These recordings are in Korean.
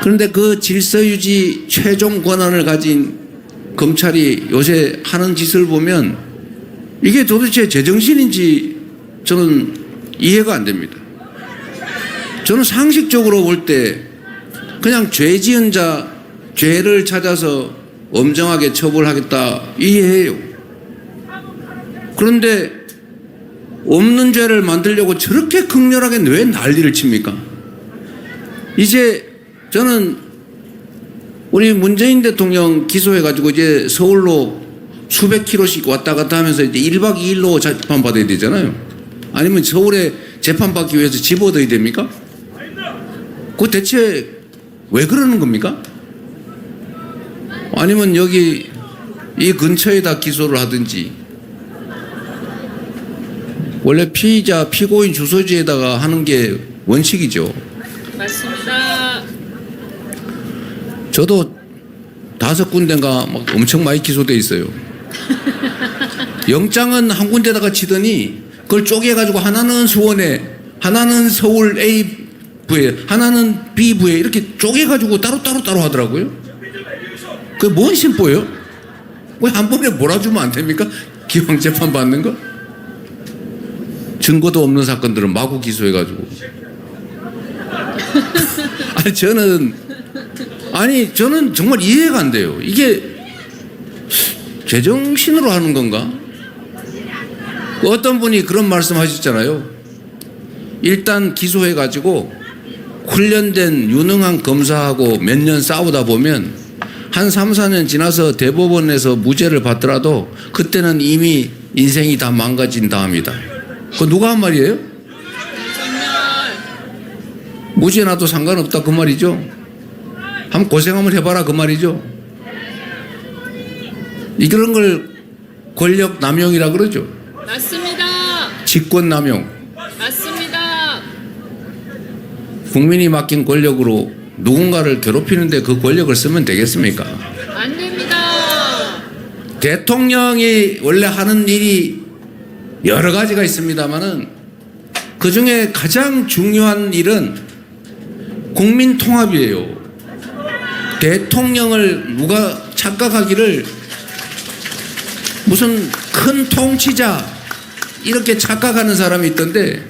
그런데 그 질서유지 최종 권한을 가진 검찰이 요새 하는 짓을 보면 이게 도대체 제정신인지 저는 이해가 안 됩니다. 저는 상식적으로 볼 때 그냥 죄 지은 자 죄를 찾아서 엄정하게 처벌하겠다 이해해요. 그런데 없는 죄를 만들려고 저렇게 극렬하게 왜 난리를 칩니까? 이제 저는 우리 문재인 대통령 기소해가지고 이제 서울로 수백 킬로씩 왔다 갔다 하면서 이제 1박 2일로 재판받아야 되잖아요. 아니면 서울에 재판받기 위해서 집 얻어야 됩니까? 그거 대체 왜 그러는 겁니까? 아니면 여기 이 근처에다 기소를 하든지, 원래 피의자 피고인 주소지에다가 하는 게 원칙이죠. 맞습니다. 저도 5군데인가 막 엄청 많이 기소돼 있어요. 영장은 한 군데다가 치더니 그걸 쪼개가지고 하나는 수원에, 하나는 서울 A부에, 하나는 B부에 이렇게 쪼개가지고 따로 하더라고요. 그게 뭔 심보예요? 왜 한 번에 몰아주면 안 됩니까? 기왕 재판 받는 거? 증거도 없는 사건들은 마구 기소해가지고. 저는 정말 이해가 안 돼요. 이게 제정신으로 하는 건가? 어떤 분이 그런 말씀 하셨잖아요. 일단 기소해가지고 훈련된 유능한 검사하고 몇 년 싸우다 보면 한 3, 4년 지나서 대법원에서 무죄를 받더라도 그때는 이미 인생이 다 망가진다 합니다. 그거 누가 한 말이에요? 무죄 나도 상관없다 그 말이죠. 한번 고생 한번 해봐라 그 말이죠. 이런 걸 권력 남용이라 그러죠. 맞습니다. 직권 남용. 맞습니다. 국민이 맡긴 권력으로 누군가를 괴롭히는데 그 권력을 쓰면 되겠습니까? 안 됩니다. 대통령이 원래 하는 일이 여러 가지가 있습니다만은 그 중에 가장 중요한 일은 국민 통합이에요. 대통령을 누가 착각하기를 무슨 큰 통치자 이렇게 착각하는 사람이 있던데,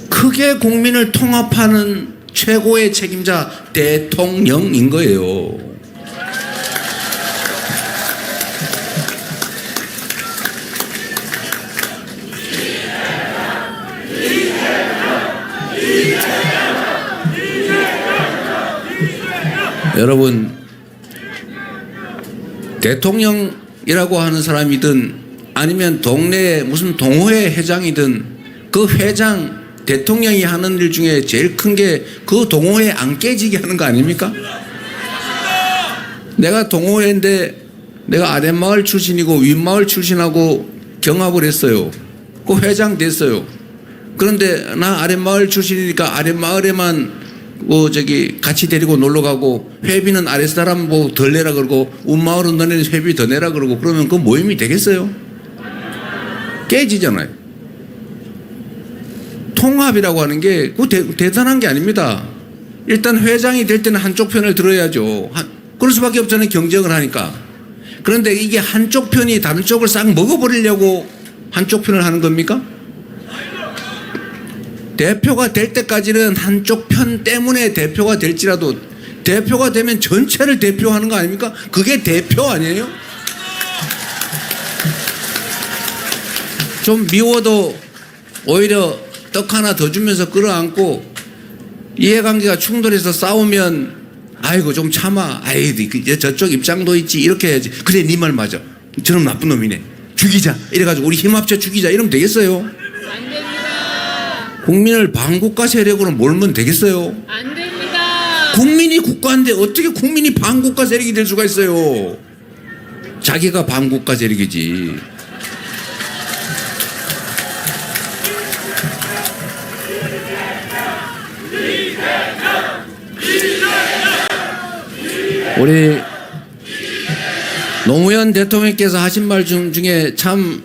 크게 국민을 통합하는 최고의 책임자 대통령인 거예요. 여러분, 대통령이라고 하는 사람이든 아니면 동네에 무슨 동호회 회장이든 그 회장, 대통령이 하는 일 중에 제일 큰 게 그 동호회 안 깨지게 하는 거 아닙니까? 내가 동호회인데 내가 아랫마을 출신이고 윗마을 출신하고 경합을 했어요. 그 회장 됐어요. 그런데 나 아랫마을 출신이니까 아랫마을에만 같이 데리고 놀러 가고, 회비는 아랫사람 뭐 덜 내라 그러고 윗마을은 너네는 회비 더 내라 그러고, 그러면 그 모임이 되겠어요? 깨지잖아요. 통합이라고 하는 게 대단한 게 아닙니다. 일단 회장이 될 때는 한쪽 편을 들어야죠. 그럴 수밖에 없잖아요. 경쟁을 하니까. 그런데 이게 한쪽 편이 다른 쪽을 싹 먹어버리려고 한쪽 편을 하는 겁니까? 대표가 될 때까지는 한쪽 편 때문에 대표가 될지라도 대표가 되면 전체를 대표하는 거 아닙니까? 그게 대표 아니에요? 좀 미워도 오히려 떡 하나 더 주면서 끌어안고, 이해관계가 충돌해서 싸우면 아이고 좀 참아, 아이 저쪽 입장도 있지 이렇게 해야지. 그래 네 말 맞아, 저놈 나쁜 놈이네, 죽이자 이래가지고 우리 힘 합쳐 죽이자 이러면 되겠어요? 안 됩니다. 국민을 반국가 세력으로 몰면 되겠어요? 안 됩니다. 국민이 국가인데 어떻게 국민이 반국가 세력이 될 수가 있어요? 자기가 반국가 세력이지. 우리 노무현 대통령께서 하신 말 중에 참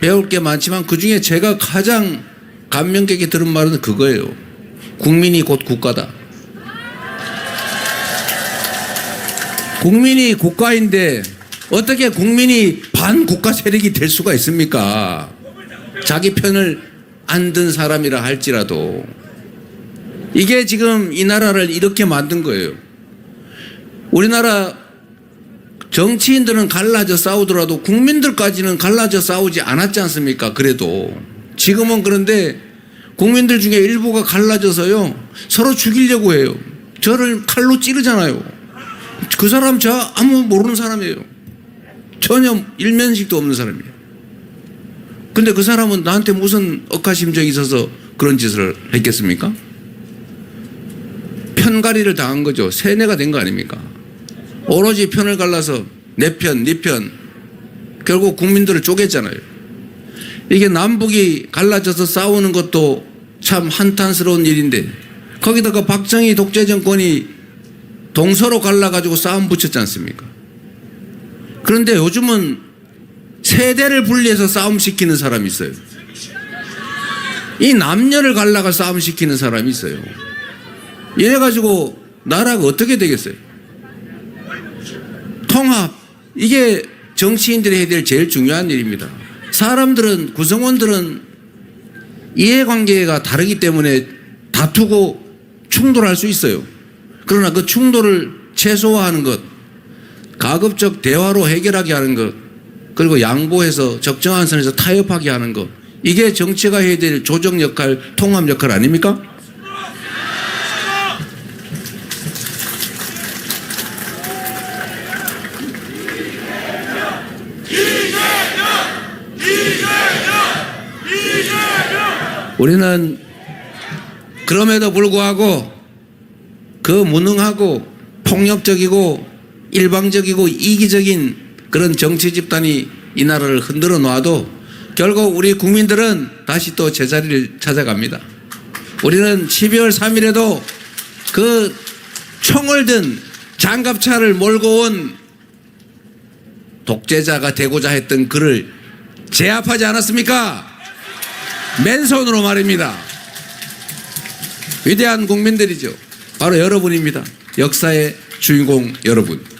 배울 게 많지만 그 중에 제가 가장 감명 깊게 들은 말은 그거예요. 국민이 곧 국가다. 국민이 국가인데 어떻게 국민이 반국가 세력이 될 수가 있습니까? 자기 편을 안 든 사람이라 할지라도. 이게 지금 이 나라를 이렇게 만든 거예요. 우리나라 정치인들은 갈라져 싸우더라도 국민들까지는 갈라져 싸우지 않았지 않습니까? 그래도 지금은 그런데 국민들 중에 일부가 갈라져서요 서로 죽이려고 해요. 저를 칼로 찌르잖아요. 그 사람 저 아무 모르는 사람이에요. 전혀 일면식도 없는 사람이에요. 근데 그 사람은 나한테 무슨 억하심정이 있어서 그런 짓을 했겠습니까? 편가리를 당한 거죠. 세뇌가 된 거 아닙니까? 오로지 편을 갈라서 내 편, 네 편, 결국 국민들을 쪼갰잖아요. 이게 남북이 갈라져서 싸우는 것도 참 한탄스러운 일인데 거기다가 박정희 독재 정권이 동서로 갈라가지고 싸움 붙였지 않습니까? 그런데 요즘은 세대를 분리해서 싸움 시키는 사람이 있어요. 이 남녀를 갈라가 싸움 시키는 사람이 있어요. 이래 가지고 나라가 어떻게 되겠어요? 통합, 이게 정치인들이 해야 될 제일 중요한 일입니다. 사람들은, 구성원들은 이해관계가 다르기 때문에 다투고 충돌할 수 있어요. 그러나 그 충돌을 최소화하는 것, 가급적 대화로 해결하게 하는 것, 그리고 양보해서 적정한 선에서 타협하게 하는 것, 이게 정치가 해야 될 조정 역할, 통합 역할 아닙니까? 우리는 그럼에도 불구하고 그 무능하고 폭력적이고 일방적이고 이기적인 그런 정치 집단이 이 나라를 흔들어 놔도 결국 우리 국민들은 다시 또 제자리를 찾아갑니다. 우리는 12월 3일에도 그 총을 든 장갑차를 몰고 온 독재자가 되고자 했던 그를 제압하지 않았습니까? 맨손으로 말입니다. 위대한 국민들이죠. 바로 여러분입니다. 역사의 주인공 여러분.